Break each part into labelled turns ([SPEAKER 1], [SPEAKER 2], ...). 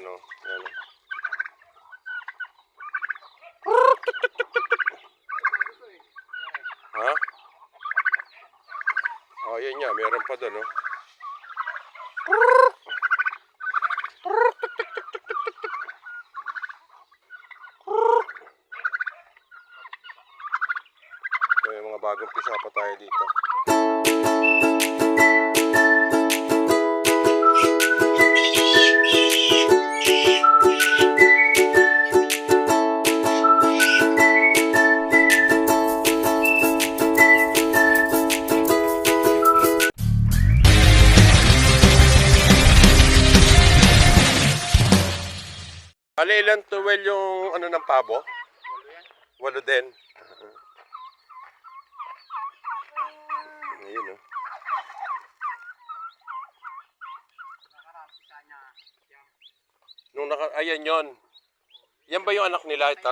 [SPEAKER 1] ano. Yan. Ha? Oh, yan nga. Meron pa doon, oh. May mga bagong pisa pa tayo dito. Ano ilan tuwel yung ano ng pabo? 8 din. Ayun, oh. Ayan yon. Yan ba yung anak nila ito?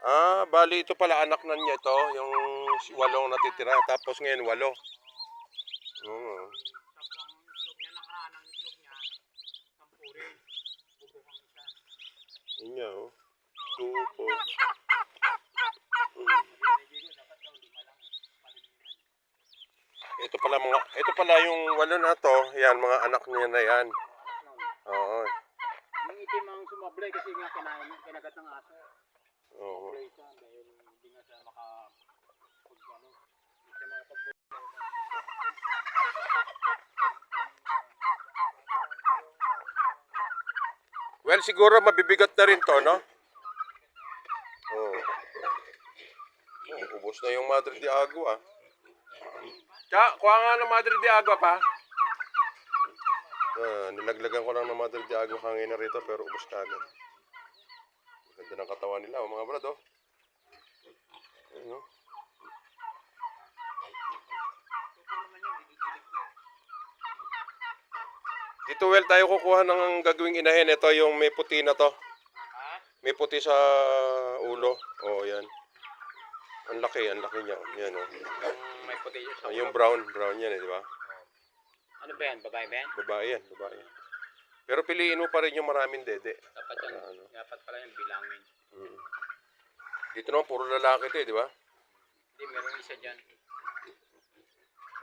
[SPEAKER 1] Ah, bali ito pala anak na niya ito. Yung 8 natitira. Tapos ngayon 8. Oo. Yun nga, oh. 2, 4. Ito pala yung 8 na to. Yan, mga anak niya na yan. Oo.
[SPEAKER 2] Yung itim ang sumablay kasi nga kinagat ng aso.
[SPEAKER 1] Oo.
[SPEAKER 2] Dahil hindi nga siya makapagano.
[SPEAKER 1] Well, siguro mabibigat na rin to, no? Oo. Ubos na yung Madre de Agua. Kuha nga ng Madre de Agua pa. Nilaglagan ko lang ng Madre de Agua kanina rito pero ubos ka agad. Ganda ng katawan nila, mga brad, oh. Ayun, oh. Dito, well, tayo kukuha ng gagawing inahin. Ito yung may puti na to. May puti sa ulo. Oh, yan. Ang laki niya. Yan, oh.
[SPEAKER 2] Yung may puti sa ulo.
[SPEAKER 1] Yung brown yan, di ba?
[SPEAKER 2] Ano ba yan? Babae ba yan?
[SPEAKER 1] Babae yan. Pero piliin mo pa rin yung maraming dede.
[SPEAKER 2] Dapat yan. Dapat pala yung bilangin.
[SPEAKER 1] Dito naman, puro lalaki ito, di ba?
[SPEAKER 2] Hindi, meron isa dyan.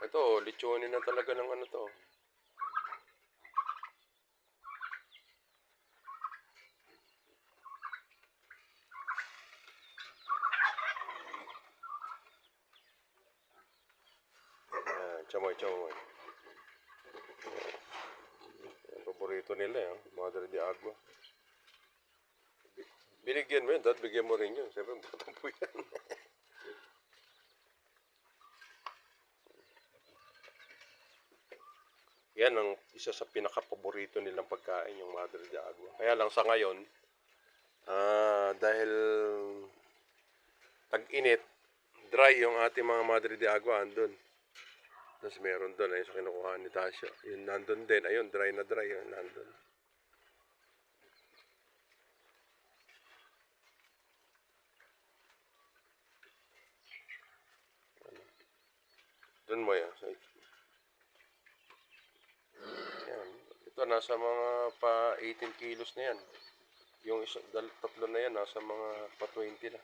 [SPEAKER 1] Ito, lechonin na talaga ng ano to. Chamoy. Yan, paborito nila, eh. Madre de Agua. Binigyan mo yun, dahil bigyan mo rin yun. Siyempre, butang po yan. Yan ang isa sa pinaka-paborito nilang pagkain, yung Madre de Agua. Kaya lang sa ngayon, dahil tag-init, dry yung ating mga Madre de Agua, andun. Tapos meron doon, ayun sa kinukuha ni Tasha. Yun, nandun din. Ayun, dry na dry. Yun, nandun. Doon mo yan. Yan. Ito, nasa mga pa 18 kilos na yan. Yung tatlo na yan, nasa mga pa 20 na.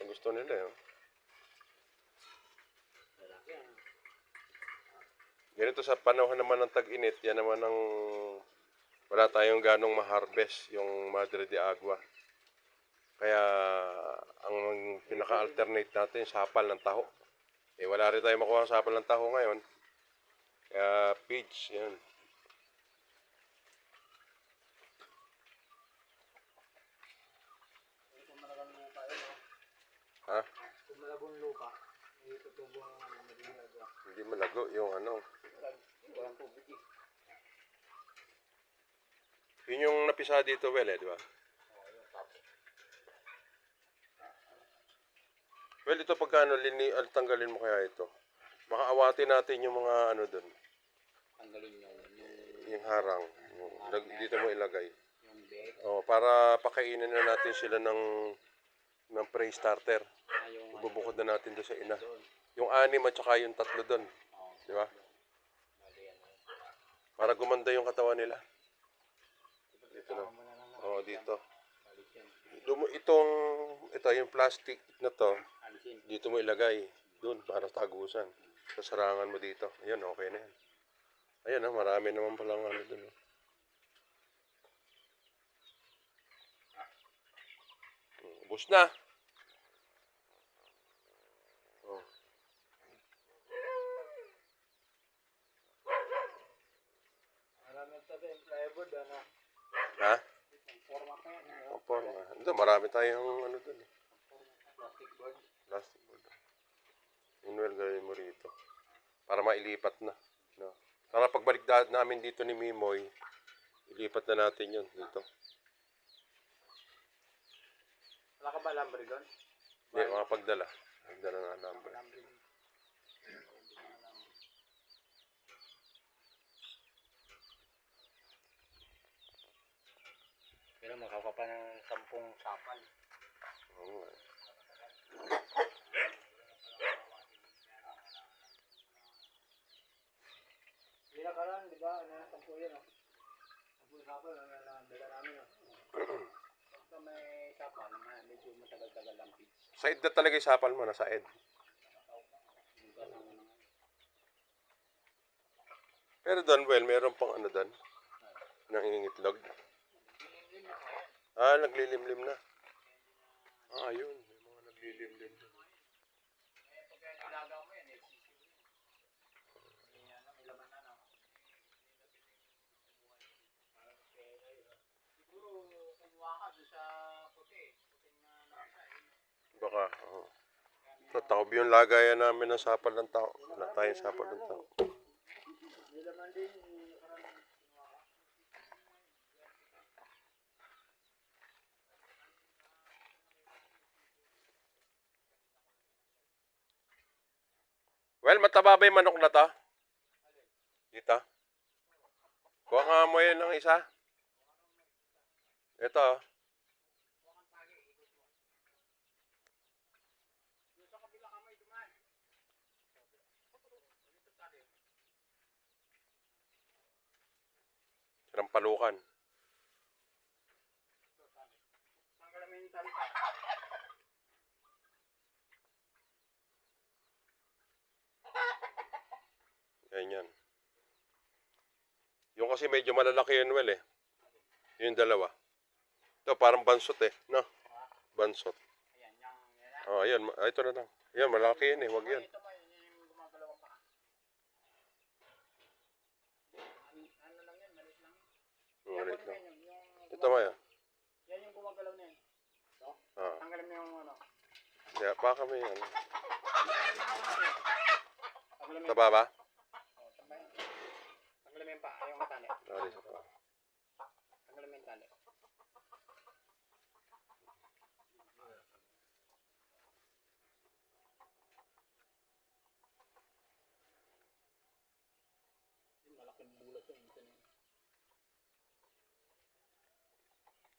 [SPEAKER 1] Gusto nila, eh. Ganito sa panahon naman ng tag-init, yan naman ang wala tayong ganong ma-harvest yung Madre de Agua. Kaya ang pinaka-alternate natin, sapal ng taho. Eh, wala rin tayong makuha ng sapal ng taho ngayon. Kaya peach, yan. Ha?
[SPEAKER 2] Kung malagong lupa, itutubo ang madaling agwa.
[SPEAKER 1] Hindi malago yung ano.
[SPEAKER 2] Walang tubig eh.
[SPEAKER 1] Yun yung napisa dito, well, di ba? Well, ito pagkano tanggalin mo kaya ito? Makaawatin natin yung mga ano doon.
[SPEAKER 2] Tanggalin
[SPEAKER 1] Yung harang. Dito mo ilagay.
[SPEAKER 2] yung bed.
[SPEAKER 1] Oh, para pakainin na natin sila ng ng pre-starter.
[SPEAKER 2] Yung
[SPEAKER 1] Ibubukod na natin doon sa ina. Yung 6 at saka yung 3 doon. Di ba? Para gumanda yung katawan nila. Dito na. Oo, dito. Ito yung plastic na to. Dito mo ilagay. Doon, para tagusan. Sasarangan mo dito. Ayan, okay na yan. Ayan, marami naman palang ano doon. Ubus na. Oh.
[SPEAKER 2] marami tayo yung plywood, ano?
[SPEAKER 1] Ha?
[SPEAKER 2] Forma pa yan.
[SPEAKER 1] Opo. Ito, marami tayong ano doon.
[SPEAKER 2] Plastic board.
[SPEAKER 1] Plastic board. Inwell, gawin mo rito. Para mailipat na. No? Para pagbalik namin dito ni Mimoy, ilipat na natin yun dito.
[SPEAKER 2] Wala ka ba lambre doon?
[SPEAKER 1] Hindi, makapagdala. Magdala na ang number.
[SPEAKER 2] Pero makaka pa ng 10 sapal.
[SPEAKER 1] Oo nga.
[SPEAKER 2] Hindi na karan, di ba? Ano, 10 yan, 10 sapal, dala namin, Basta may sapal, medyo matagal-tagal lang pitch.
[SPEAKER 1] Side na talaga yung sapal mo, nasa ed. Pero doon, well, meron pang ano doon. Nangingitlog. Ah, naglilimlim na. Ah, yun. May mga naglilimlim na. Baka, oo. So, taob yung lagayan namin ng sapal ng tao. Wala tayong sapal ng tao. Well, mataba ba yung manok na to? Dito? Kuha nga mo yun ng isa. Ito. Palukan. Ganyan. Yung kasi medyo malalaki yun, well, eh. Yung dalawa. Ito, parang bansot, eh. No? Bansot. Oh, ayan. Ito na lang. Yan, malaki yun, eh. Wag yan. Malit lang. Ito, Maya.
[SPEAKER 2] Yan yung gumagalaw na yun.
[SPEAKER 1] Ah.
[SPEAKER 2] Tanggalin mo yung ano.
[SPEAKER 1] Kaya, baka may ano.
[SPEAKER 2] Tanggalin mo
[SPEAKER 1] Taba ba?
[SPEAKER 2] Tanggalin mo yung pa, yung tali.
[SPEAKER 1] Sorry, sa pa.
[SPEAKER 2] Tanggalin mo yung tali. Malaking bulat yun.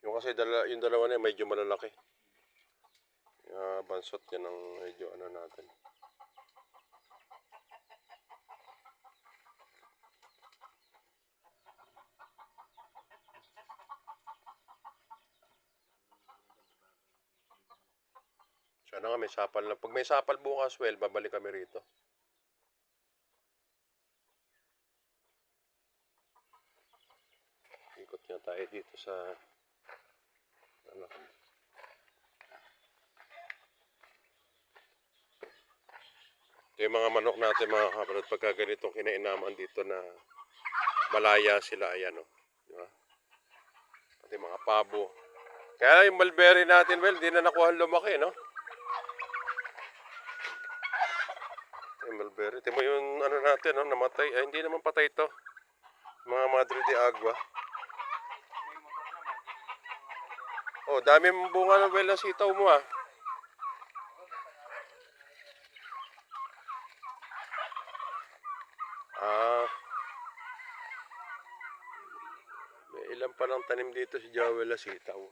[SPEAKER 1] Yung kasi yung dalawa na yun, medyo malalaki. Bansot yan ang medyo ano natin. Sana nga may sapal na. Pag may sapal bukas, well, babalik kami rito. Ikot nga tayo dito sa ano. Ito yung mga manok natin, mga kapatid, pagka ganitong kinainaman dito na malaya sila, ayan, o. Di ba? Pati mga pabo. Kaya yung mulberry natin, well, di na nakuha lumaki, no? Yung mulberry. Ito mo yung ano natin, no? Namatay. Ay, hindi naman patay ito. Mga Madre de Agua. Oh, dami mong bunga ng well ng sitaw mo, ah. Ah. May ilan palang tanim dito si Joel na sitaw.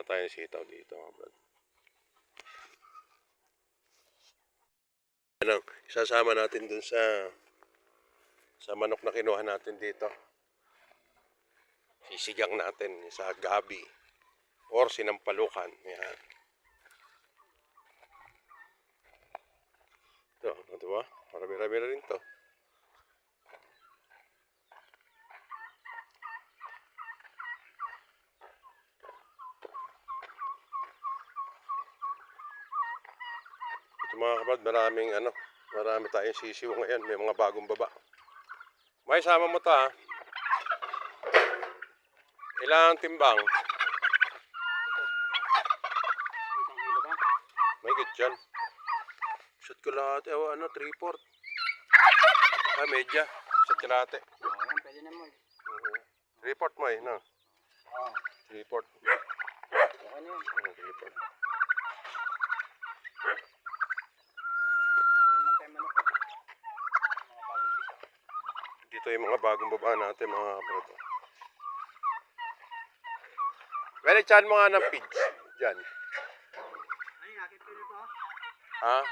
[SPEAKER 1] tayong sitaw dito, mga brad. Ano, isasama natin dun sa manok na kinuha natin dito. Sisigang natin sa gabi or sinampalukan. Yan. Ito, diba? Marami-rami na rin to. Ito mga kapad, marami tayong sisiw ngayon. May mga bagong baba. May sama mo to ha. Ilang timbang?
[SPEAKER 2] Isang kilo ba?
[SPEAKER 1] May gityan. Shoot ko lahat. 3/4. Medya. Shoot ko lahat.
[SPEAKER 2] Oo, yan, pwede na mo.
[SPEAKER 1] 3/4 mo no?
[SPEAKER 2] Oo.
[SPEAKER 1] 3/4.
[SPEAKER 2] Okay na yan.
[SPEAKER 1] 3/4.
[SPEAKER 2] Ano naman tayo manok? Mga bagong pisa.
[SPEAKER 1] Dito yung mga bagong baba natin mga brad. Well, chan mo nga ng pigs. Diyan.
[SPEAKER 2] Ay, nakit ko nito.
[SPEAKER 1] Ha?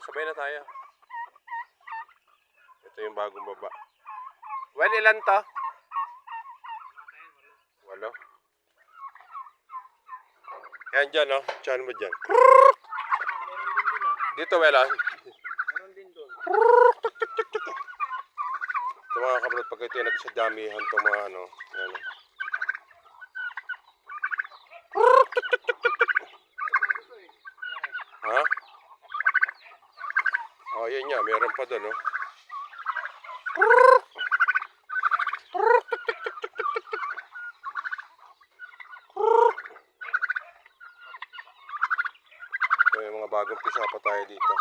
[SPEAKER 1] Sabay na tayo. Ito yung bagong baba. Well, ilan to? 8. Yan dyan, no? Chan mo dyan.
[SPEAKER 2] Meron din dun ah.
[SPEAKER 1] Dito, well,
[SPEAKER 2] Meron din dun.
[SPEAKER 1] Ito mga kabrad, pag ito yung nagsadamihan to mga ano. Yan. Ha? Yan nga, meron pa doon, no? May mga bagong pisa pa tayo dito.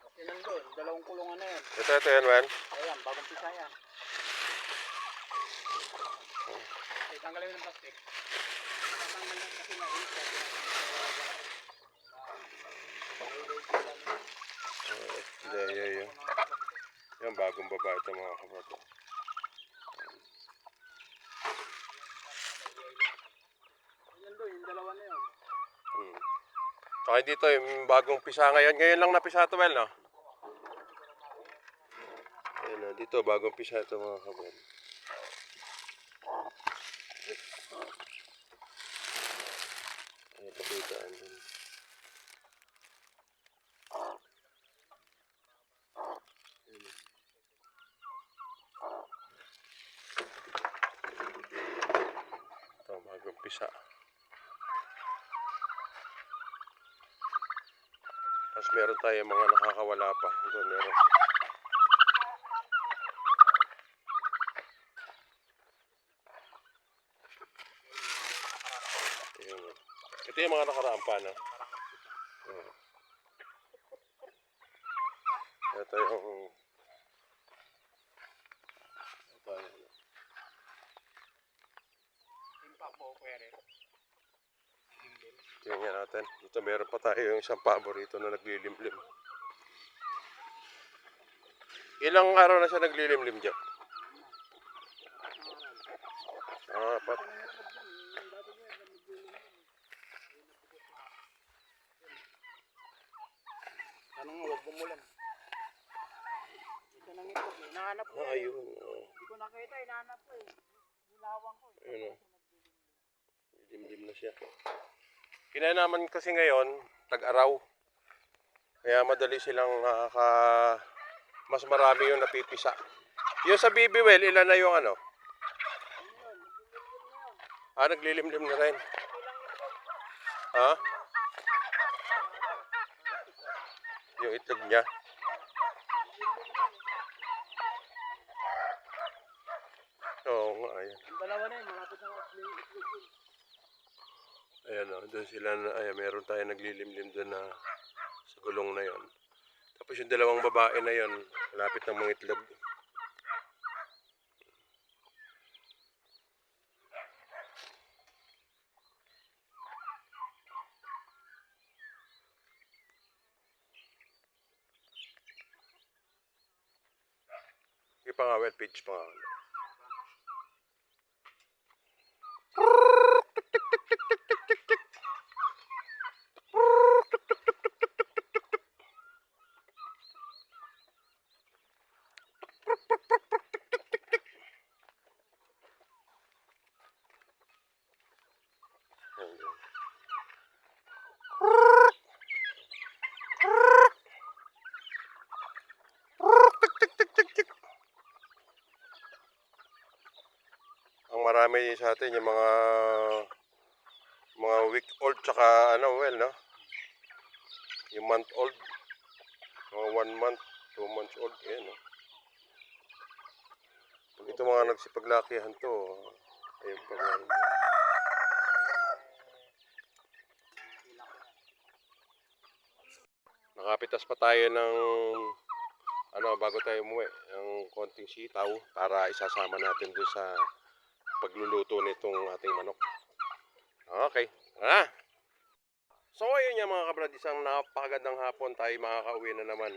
[SPEAKER 2] Okay lang dun. Dalawang kulungan na yan.
[SPEAKER 1] Ito yan, Wen.
[SPEAKER 2] Ayan, bagong pisa yan. Okay, tanggalin mo ng plastic. Tatanggal lang kasi na
[SPEAKER 1] Yan. Yan, bagong baba ito mga kabato.
[SPEAKER 2] Ayan doon, yung dalawa na yun.
[SPEAKER 1] Saka dito yung bagong pisa ngayon. Ngayon lang napisa ito, well, no? Ayan na, dito bagong pisa ito mga kabato. Ayan, pakitaan din. Ito, bagong pisa. Tapos meron tayo mga nakakawala pa. Ito, meron. Ayan. Ito yung mga nakaraan pa, no? Ito yung... Ito yung...
[SPEAKER 2] Timpak mo, pwede.
[SPEAKER 1] Tingnan natin. Dito meron pa tayo yung isang paborito na naglilimlim. Ilang araw na siya naglilimlim dyan? 4.
[SPEAKER 2] Ano nga, huwag bumulan. Ito nang ito, hinahanap ko.
[SPEAKER 1] Ayun.
[SPEAKER 2] Hindi ko nakita, hinahanap ko eh. Nilawang ko eh.
[SPEAKER 1] Ayun. Limlim na siya. Kinanaman kasi ngayon, tag-araw. Kaya madali silang mas marami yung napipisa. Yung sa BB well, ilan na yung ano? Naglilimlim na rin. Ha? Yung itlog niya. Oo nga, ayan.
[SPEAKER 2] Yung dalawa na yun, malapit na yung itlog yun.
[SPEAKER 1] Ayan o, doon sila na, ayan, meron tayo naglilimlim doon na sa gulong na yon. Tapos yung dalawang babae na yon, malapit ng mga itlog. Yung pangawel page pa nga. Ang marami sa atin yung mga week old tsaka ano, well, no? Yung month old. Mga 1 month, 2 months old. Ayan, no? Pag ito mga nagsipaglakihan to, ayun pa nga. Nakapitas pa tayo ng ano, bago tayo umuwi, ng konting sitaw para isasama natin doon sa pagluluto nitong ating manok. Okay, tara! So ayun nga mga kabrad, isang napakagandang hapon tayo makakauwi na naman.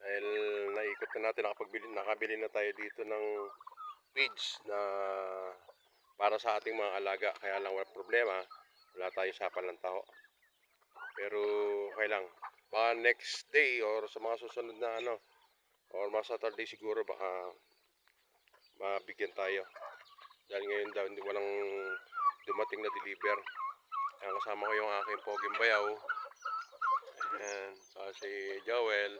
[SPEAKER 1] Dahil naikot na natin, nakabili na tayo dito ng feeds na para sa ating mga alaga. Kaya lang wala problema, wala tayong sapal ng taho. Pero okay lang, baka next day or sa mga susunod na ano, or mga Saturday siguro baka mabigyan tayo. Dahil ngayon daw hindi walang dumating na deliver. Kaya kasama ko yung aking poging bayaw. Ayan, saka si Joel.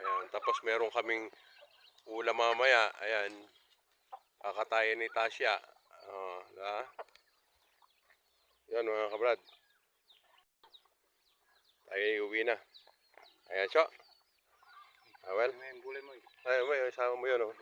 [SPEAKER 1] Ayan, tapos meron kaming ulam mamaya. Ayan, kakatayin ni Tasya. Diba? Yan mga kabrad. Tayo uwi na. Ayan siya. Well,
[SPEAKER 2] May gulay mo.
[SPEAKER 1] ay, may isama mo yun. Oh.